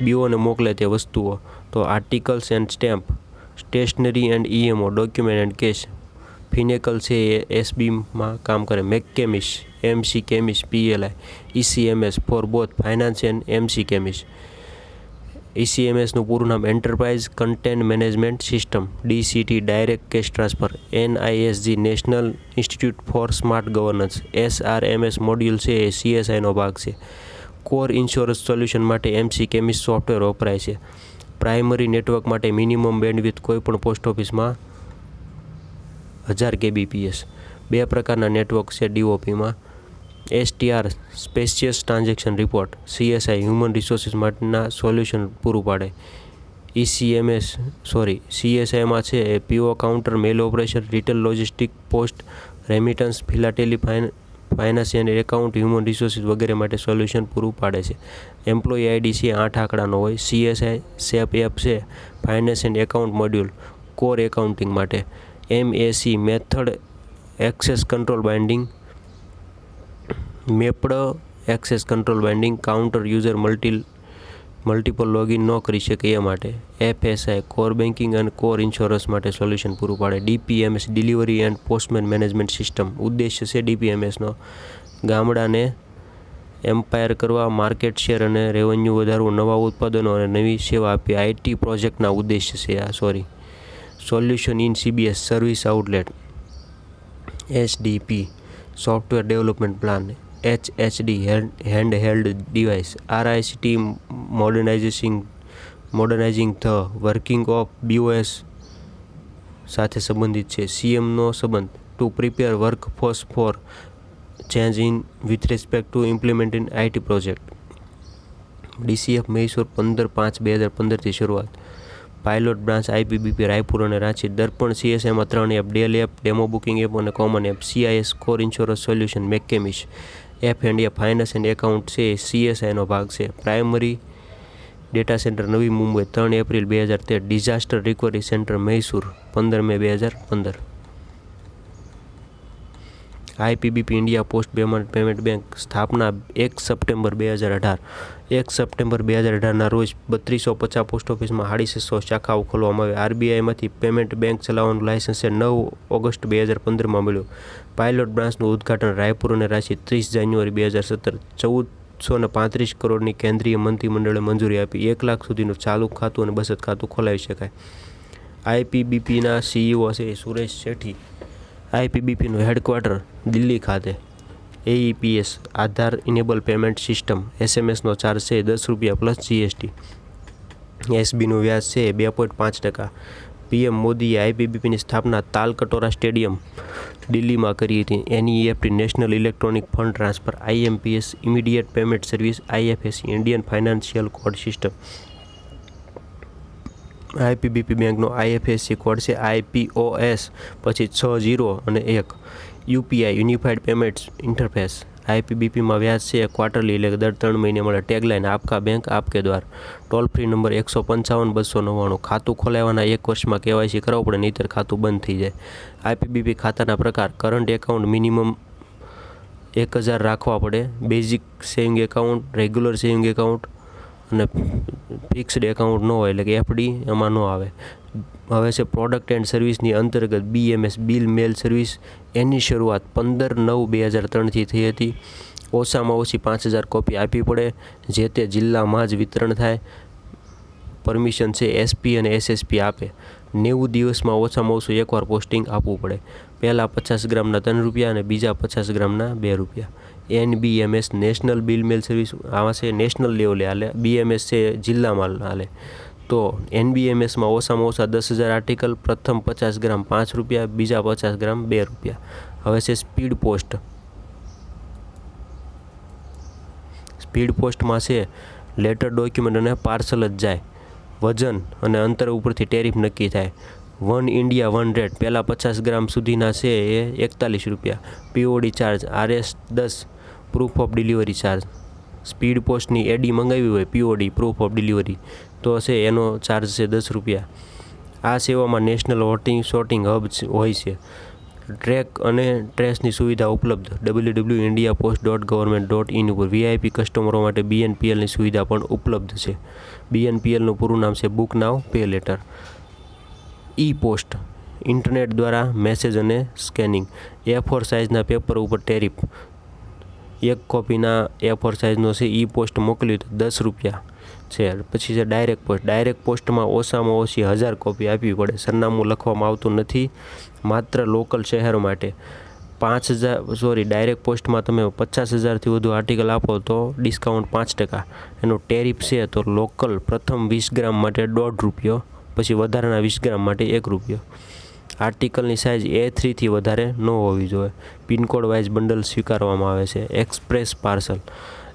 S1: બીઓને મોકલે તે વસ્તુઓ તો articles and stamp, stationery and EMO document and cash, Finacle છે એ SBમાં કામ કરે, McCamish MC Camish PLI, ECMS for both finance and MC Camish, ECMSનું પૂરું નામ enterprise content management system, DCT direct cash transfer, NISG national institute for smart governance, SRMS module છે એ CSIનો ભાગ છે, કોર ઇન્સ્યોરન્સ સોલ્યુશન માટે MC કેમિસ સોફ્ટવેર વપરાય છે, પ્રાઇમરી નેટવર્ક માટે મિનિમમ બેન્ડવિડ્થ કોઈપણ પોસ્ટ ઓફિસમાં 1000 kbps, બે પ્રકારના નેટવર્ક છે DOPમાં, STR spacious transaction report, CSI human resources માટેના સોલ્યુશન પૂરું પાડે, CSIમાં છે એ PO counter, mail operation, retail logistic, post remittance, philately finance and account, human resources વગેરે માટે સોલ્યુશન પૂરું પાડે છે. એમ્પ્લોયી આઈડી છે 8 આંકડાનો હોય. CSI સેપ એપ છે finance and account module core accounting માટે. MAC method access control binding mapped access control binding counter user multiple login ન કરી શકે એ માટે. FSI કોર બેન્કિંગ અને કોર ઇન્સ્યોરન્સ માટે સોલ્યુશન પૂરું પાડે. DPMS delivery and postman management system. ઉદ્દેશ્ય છે DPMSનો ગામડાને એમ્પાયર કરવા, માર્કેટ શેર અને રેવન્યુ વધારવું, નવા ઉત્પાદનો અને નવી સેવા આપી. IT પ્રોજેક્ટના ઉદ્દેશ્ય છે solution in CBS service outlet. SDP software development plan. HHD hand held device. RICT modernising the working of BOS સાથે સંબંધિત છે. CMનો સંબંધ to prepare workforce for change in with respect to implementing IT project. DCF Mysore 15/5/2015થી શરૂઆત. Pilot branch IPBP Raipur અને રાંચી. દર્પણ CSIમાં 3 app, Dell app, demo booking app અને common app. CIS core insurance solution, McCamish. F&A finance and account છે CSIનો ભાગ છે. Primary data centre Navi Mumbai 3 April 2013. Disaster recovery centre Mysore 15 મે 2015. IPBP India post payment bank સ્થાપના 1 September 2018. 1 September 2018ના રોજ 3250 post ઓફિસમાં 650 શાખાઓ ખોલવામાં આવી. RBIમાંથી પેમેન્ટ બેંક ચલાવવાનું લાયસન્સ 9 ઓગસ્ટ 2015માં મળ્યું. પાયલોટ બ્રાન્ચનું ઉદ્ઘાટન રાયપુર અને રાંચી 30 જાન્યુઆરી 2017. 1435 કરોડની કેન્દ્રીય મંત્રીમંડળે મંજૂરી આપી. 1 લાખ સુધીનું ચાલુ ખાતું અને બચત ખાતું ખોલાવી શકાય. IPBPના CEO છે સુરેશ શેઠી. IPBPનું હેડક્વાર્ટર દિલ્હી ખાતે. AEPS આધાર ઇનેબલ પેમેન્ટ સિસ્ટમ. SMSનો ચાર્જ છે ₹10 પ્લસ GST. SBનું વ્યાજ છે 2.5%. PM મોદીએ IPBPની સ્થાપના તાલકટોરા સ્ટેડિયમ દિલ્હીમાં કરી હતી. NEFT national electronic fund transfer. IMPS immediate payment service. IFSC Indian financial code system. IPBP બેંકનો IFSC કોડ છે IPOS પછી 6 0 અને 1. UPI unified payments interface. આઈપીબીપીમાં વ્યાજ છે ક્વાર્ટરલી એટલે કે દર 3 મહિને મળે. ટેગલાઇન આપકા બેંક આપકે દ્વાર. Toll free number 155-299. ખાતું ખોલાવવાના 1 વર્ષમાં KYC કરાવવું પડે, નહીંતર ખાતું બંધ થઈ જાય. આઈપીબીપી ખાતાના પ્રકાર: કરંટ એકાઉન્ટ મિનિમમ 1000 રાખવા પડે, basic saving account, regular saving account અને ફિક્સ્ડ એકાઉન્ટ ન હોય એટલે કે એફડી એમાં ન આવે. હવે છે પ્રોડક્ટ એન્ડ સર્વિસની અંતર્ગત BMS બિલ મેલ સર્વિસ. એની શરૂઆત 15/9/2003થી થઈ હતી. ઓછામાં ઓછી 5000 કોપી આપવી પડે, જે તે જિલ્લામાં જ વિતરણ થાય. પરમિશન છે SP અને SSP આપે. 90 દિવસમાં ઓછામાં ઓછું એકવાર પોસ્ટિંગ આપવું પડે. પહેલાં 50 ગ્રામના ₹3 અને બીજા 50 ગ્રામના ₹2. NBMS નેશનલ બિલ મેલ સર્વિસ, આમાં છે નેશનલ લેવલે હાલે. BMS છે જિલ્લામાં હાલે. તો NBMSમાં ઓછામાં ઓછા 10,000 આર્ટિકલ. પ્રથમ 50 ગ્રામ ₹5, બીજા 50 ગ્રામ ₹2. હવે છે સ્પીડ પોસ્ટ. સ્પીડ પોસ્ટમાં છે લેટર, ડોક્યુમેન્ટ અને પાર્સલ જ જાય. વજન અને અંતર ઉપરથી ટેરિફ નક્કી થાય. One India one rate. પહેલાં 50 ગ્રામ સુધીના છે એ ₹41. POD charge RS10. Proof of delivery charge. Speed પોસ્ટની એડી મંગાવી હોય POD પ્રૂફ ઓફ ડિલિવરી તો છે એનો ચાર્જ છે ₹10. આ સેવામાં નેશનલ સોર્ટિંગ હબ હોય છે. ટ્રેક અને ટ્રેસની સુવિધા ઉપલબ્ધ. www.indiapost.government.in ઉપર VIP કસ્ટમરો માટે BNPLની સુવિધા પણ ઉપલબ્ધ છે. BNPLનું પૂરું નામ છે book now pay letter. Post internet દ્વારા મેસેજ અને સ્કેનિંગ. A4 સાઇઝના પેપર ઉપર ટેરિફ. 1 કોપીના A4 સાઇઝનો છે પોસ્ટ મોકલ્યું તો ₹10 છે. પછી છે ડાયરેક્ટ પોસ્ટ. ડાયરેક્ટ પોસ્ટમાં ઓછામાં ઓછી 1000 કોપી આપવી પડે. સરનામું લખવામાં આવતું નથી, માત્ર લોકલ શહેરો માટે. 5000 ડાયરેક્ટ પોસ્ટમાં તમે 50,000થી વધુ આર્ટિકલ આપો તો ડિસ્કાઉન્ટ 5%. એનો ટેરિફ છે તો લોકલ પ્રથમ 20 ગ્રામ માટે ₹1.5, પછી વધારાના 20 ગ્રામ માટે ₹1. આર્ટિકલની સાઇઝ A3થી વધારે ન હોવી જોઈએ. પિનકોડ વાઇઝ બંડલ સ્વીકારવામાં આવે છે. Express parcel.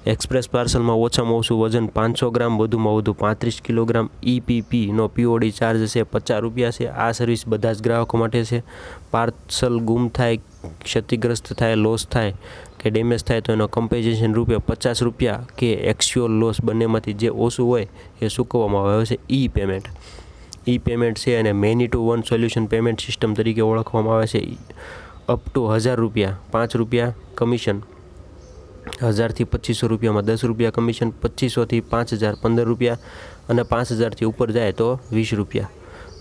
S1: એક્સપ્રેસ પાર્સલમાં ઓછામાં ઓછું વજન 500 ગ્રામ, વધુમાં વધુ 35 કિલોગ્રામ. EPPનો POD ચાર્જ છે ₹50 છે. આ સર્વિસ બધા જ ગ્રાહકો માટે છે. પાર્સલ ગુમ થાય, ક્ષતિગ્રસ્ત થાય, લોસ થાય કે ડેમેજ થાય તો એનો કમ્પેન્સેશન રૂપે ₹50 કે એક્ચ્યુઅલ લોસ બંનેમાંથી જે ઓછું હોય એ ચૂકવવામાં આવે છે. પેમેન્ટ. પેમેન્ટ છે અને many to one solution payment system તરીકે ઓળખવામાં આવે છે. Up to ₹1000, ₹5 commission. 1000થી ₹2500માં ₹10 કમિશન. 2500થી 5000 ₹15 અને 5000થી ઉપર જાય તો ₹20.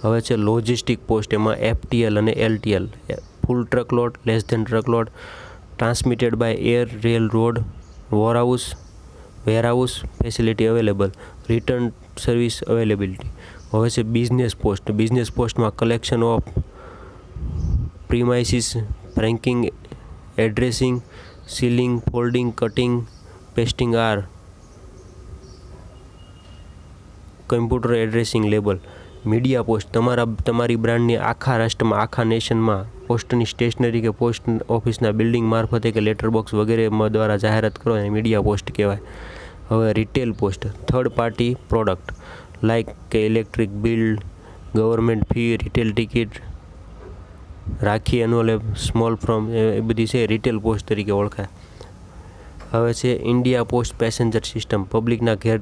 S1: હવે છે લોજિસ્ટિક પોસ્ટ. એમાં FTL અને LTL. Full truckload, less than truckload. Transmitted by air, rail, road. Warehouse facility available. Return service availability. હવે છે બિઝનેસ પોસ્ટ. બિઝનેસ પોસ્ટમાં collection of premises, franking, addressing, sealing, folding, cutting, pasting are. Computer addressing label. Media post. તમારી બ્રાન્ડની આખા રાષ્ટ્રમાં, આખા નેશનમાં પોસ્ટની સ્ટેશનરી કે પોસ્ટ ઓફિસના બિલ્ડિંગ મારફતે કે લેટર બોક્સ વગેરે દ્વારા જાહેરાત કરો એને મીડિયા પોસ્ટ કહેવાય. હવે retail post. Third party product like કે electric bill, government fee, retail ticket, rakhi, envelope, small form એ બધી છે રિટેલ પોસ્ટ તરીકે ઓળખાય. હવે છે ઇન્ડિયા પોસ્ટ પેસેન્જર સિસ્ટમ. પબ્લિકના ઘેર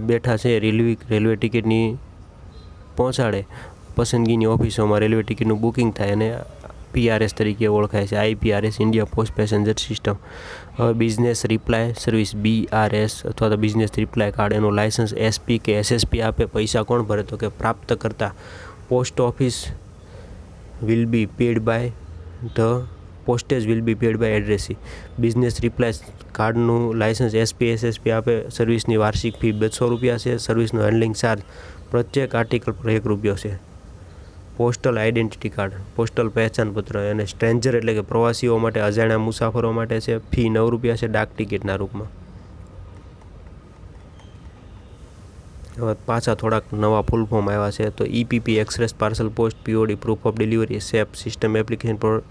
S1: બેઠા છે રેલવે ટિકિટની પહોંચાડે. પસંદગીની ઓફિસોમાં રેલવે ટિકિટનું બુકિંગ થાય અને PRS તરીકે ઓળખાય છે. IPRS India post passenger system. હવે બિઝનેસ રિપ્લાય સર્વિસ BRS અથવા તો બિઝનેસ રિપ્લાય કાર્ડ. એનું લાયસન્સ SP કે SSP આપે. પૈસા કોણ ભરે તો કે પ્રાપ્ત કરતા. Post office will be paid by the postage will be paid by addressee. Business reply કાર્ડનું લાયસન્સ SP SSP આપે. સર્વિસની વાર્ષિક ફી ₹200 છે. સર્વિસનો હેન્ડલિંગ ચાર્જ પ્રત્યેક આર્ટિકલ પર ₹1 છે. Postal identity card. પોસ્ટલ પહેચાનપત્ર. અને સ્ટ્રેન્જર એટલે કે પ્રવાસીઓ માટે, અજાણ્યા મુસાફરો માટે છે. ફી ₹9 છે ડાક ટિકિટના રૂપમાં. હવે પાછા થોડાક નવા ફૂલ ફોર્મ આવ્યા છે તો EPP express parcel post, POD proof of delivery, SAP system application for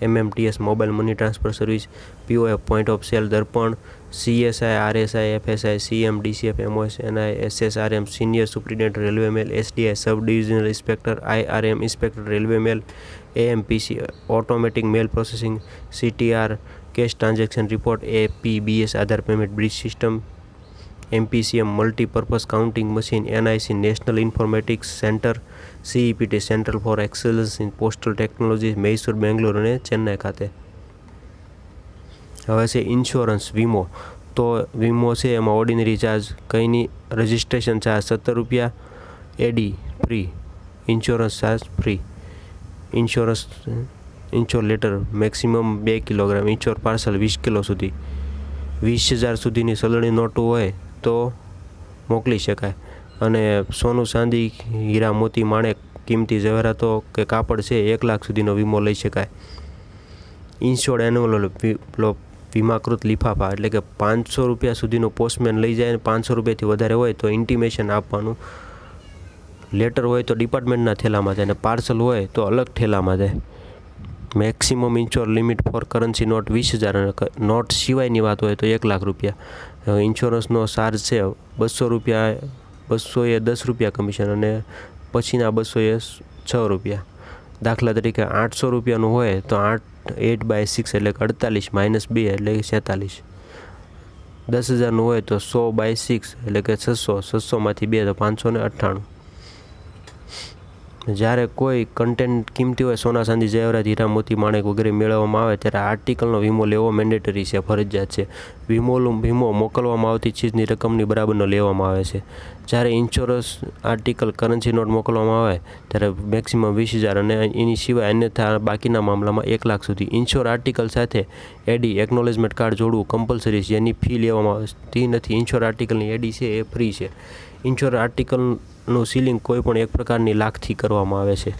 S1: MMTS mobile money transfer service, POF point of sale Darpan, CSI, RSI, FSI, CM, DCF, MOS, NI, SSRM senior superintendent railway mail, SDI sub divisional inspector, IRM inspector railway mail, AMPC automatic mail processing, CTR cash transaction report, APBS Aadhaar payment bridge system, MPCM multipurpose counting machine, NIC national informatics centre, CEPT centre for excellence in postal technology, Mysore, Bangalore અને ચેન્નાઈ ખાતે. હવે છે insurance વીમો. તો વીમો છે એમાં ordinary charge કંઈ નહીં, રજિસ્ટ્રેશન ચાર્જ 17 રૂપિયા, AD free, insurance charge free, ensure letter maximum 2 kilogram, ensure parcel 20 kilo સુધી, 20,000 સુધીની ચલણી નોટો હોય તો મોકલી શકાય. અને સોનું, ચાંદી, હીરા, મોતી, માણેક, કિંમતી ઝવેરાતો કે કાપડ છે 1 લાખ સુધીનો વીમો લઈ શકાય. ઇન્શ્યોર્ડ એન્યુઅલ વીમાકૃત લિફાફા એટલે કે 500 રૂપિયા સુધીનું પોસ્ટમેન લઈ જાય. 500 રૂપિયાથી વધારે હોય તો ઇન્ટિમેશન આપવાનું. લેટર હોય તો ડિપાર્ટમેન્ટના થેલામાં જાય અને પાર્સલ હોય તો અલગ થેલામાં જાય. Maximum insure limit for currency note 20,000 અને નોટ સિવાયની વાત હોય તો 1 લાખ રૂપિયા. ઇન્સ્યોરન્સનો ચાર્જ છે 200 રૂપિયા, 200 એ 10 રૂપિયા કમિશન અને પછીના 200 એ 6 રૂપિયા. દાખલા તરીકે 800 રૂપિયાનું હોય તો 8/6 એટલે કે 48 - 2 એટલે કે 47. 10,000નું હોય તો 100/6 એટલે કે 600, 600માંથી 2 તો 598. જ્યારે કોઈ કન્ટેન્ટ કિંમતી હોય, સોના, ચાંદી, ઝવેરાત, હીરા, મોતી, માણેક વગેરે મેળવવામાં આવે ત્યારે આ આર્ટિકલનો વીમો લેવો મેન્ડેટરી છે, ફરજિયાત છે. વીમો મોકલવામાં આવતી ચીજની રકમની બરાબરનો લેવામાં આવે છે. જ્યારે ઇન્સ્યોરન્સ આર્ટિકલ કરન્સી નોટ મોકલવામાં આવે ત્યારે મેક્સિમમ 20,000 અને એની સિવાય અન્યથા બાકીના મામલામાં 1 લાખ સુધી. ઇન્શ્યોર આર્ટિકલ સાથે AD એકનોલેજમેન્ટ કાર્ડ જોડવું કમ્પલસરી છે, એની ફી લેવામાં આવતી નથી. ઇન્શ્યોર આર્ટિકલની AD છે એ ફ્રી છે. ઇન્શ્યોર આર્ટિકલનું સીલિંગ કોઈપણ એક પ્રકારની લાખથી કરવામાં આવે છે.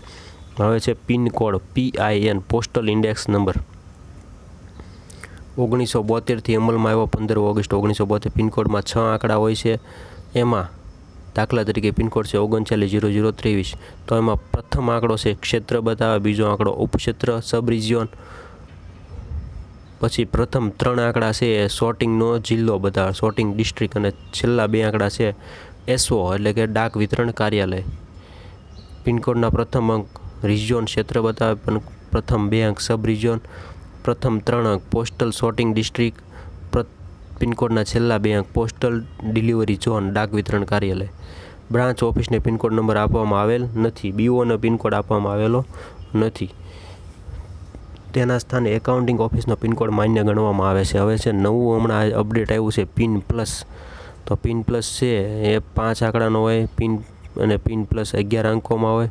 S1: હવે છે pincode PIN postal index number. 1972થી અમલમાં આવ્યો 15 ઓગસ્ટ 1972. પિનકોડમાં 6 આંકડા હોય છે. એમાં દાખલા તરીકે પિનકોડ છે 390023, તો એમાં પ્રથમ આંકડો છે ક્ષેત્ર બતાવે, બીજો આંકડો ઉપક્ષેત્ર સબ રિજિયોન, પછી પ્રથમ 3 આંકડા છે એ સોર્ટિંગનો જિલ્લો બતાવે, સોર્ટિંગ ડિસ્ટ્રિક્ટ, અને છેલ્લા 2 આંકડા છે SO એટલે કે ડાક વિતરણ કાર્યાલય. પિનકોડના પ્રથમ અંક રિજિયોન ક્ષેત્ર બતાવે, પણ પ્રથમ 2 અંક સબ રિજિયોન, પ્રથમ 3 અંક પોસ્ટલ સોર્ટિંગ ડિસ્ટ્રિક્ટ, પિનકોડના છેલ્લા 2 અંક પોસ્ટલ ડિલિવરી ઝોન ડાક વિતરણ કાર્યાલય. બ્રાન્ચ ઓફિસને પિનકોડ નંબર આપવામાં આવેલ નથી. BOને પિનકોડ આપવામાં આવેલો નથી. તેના સ્થાને એકાઉન્ટિંગ ઓફિસનો પિનકોડ માન્ય ગણવામાં આવે છે. હવે છે નવું હમણાં અપડેટ આવ્યું છે પિન પ્લસ. તો પિન પ્લસ છે એ 5 આંકડાનો હોય, પિન પ્લસ 11 અંકોમાં હોય.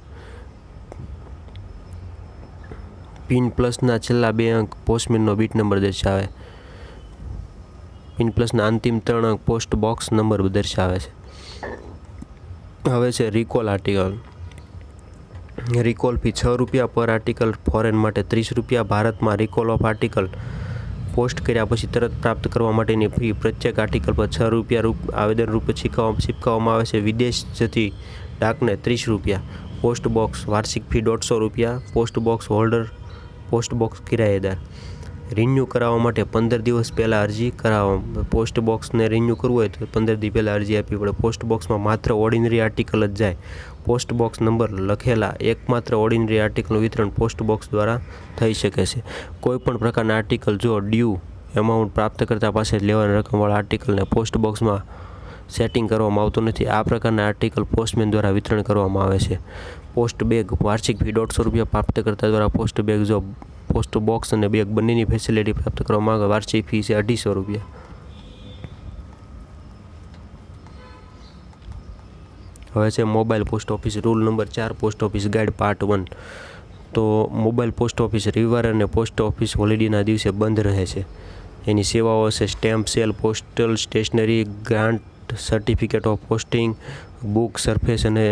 S1: પિન પ્લસના છેલ્લા 2 અંક પોસ્ટમેનનો બીટ નંબર દર્શાવે. પિન પ્લસના અંતિમ 3 અંક પોસ્ટ બોક્સ નંબર દર્શાવે છે. હવે છે રિકોલ આર્ટિકલ. રિકોલ ફી 6 રૂપિયા પર આર્ટિકલ, ફોરેન માટે 30 રૂપિયા. ભારતમાં રિકોલ ઓફ આર્ટિકલ પોસ્ટ કર્યા પછી તરત પ્રાપ્ત કરવા માટેની ફી પ્રત્યેક આર્ટિકલ પર 6 રૂપિયા આવેદન રૂપે ચૂકવવામાં આવે છે. વિદેશ જતી ડાકને 30 રૂપિયા. પોસ્ટ બોક્સ વાર્ષિક ફી 150 રૂપિયા. Post box holder, post box કિરાયેદાર. રિન્યૂ કરાવવા માટે 15 દિવસ પહેલાં અરજી કરાવવા. પોસ્ટ બોક્સને રિન્યૂ કરવું હોય તો 15 દિવસ પહેલાં અરજી આપવી પડે. પોસ્ટ બોક્સમાં માત્ર ઓર્ડિનરી આર્ટિકલ જ જાય. પોસ્ટ બોક્સ નંબર લખેલા એકમાત્ર ઓર્ડિનરી આર્ટિકલનું વિતરણ પોસ્ટ બોક્સ દ્વારા થઈ શકે છે. કોઈપણ પ્રકારના આર્ટિકલ જો ડ્યુ એમાઉન્ટ પ્રાપ્તકર્તા પાસે લેવાની રકમવાળા આર્ટિકલને પોસ્ટ બોક્સમાં સેટિંગ કરવામાં આવતું નથી. આ પ્રકારના આર્ટિકલ પોસ્ટમેન દ્વારા વિતરણ કરવામાં આવે છે. પોસ્ટ બેગ વાર્ષિક ફી 150 રૂપિયા. પ્રાપ્તકર્તા દ્વારા પોસ્ટ બેગ જો પોસ્ટ બોક્સ અને બેગ બંનેની ફેસિલિટી પ્રાપ્ત કરવામાં આવે વાર્ષિક ફી છે 250 રૂપિયા. હવે છે mobile post office rule number 4 post office guide part 1. તો મોબાઈલ પોસ્ટ ઓફિસ રવિવાર અને પોસ્ટ ઓફિસ હોલિડેના દિવસે બંધ રહે છે. એની સેવાઓ છે stamp sale, postal stationery, grant, certificate of posting, book surface અને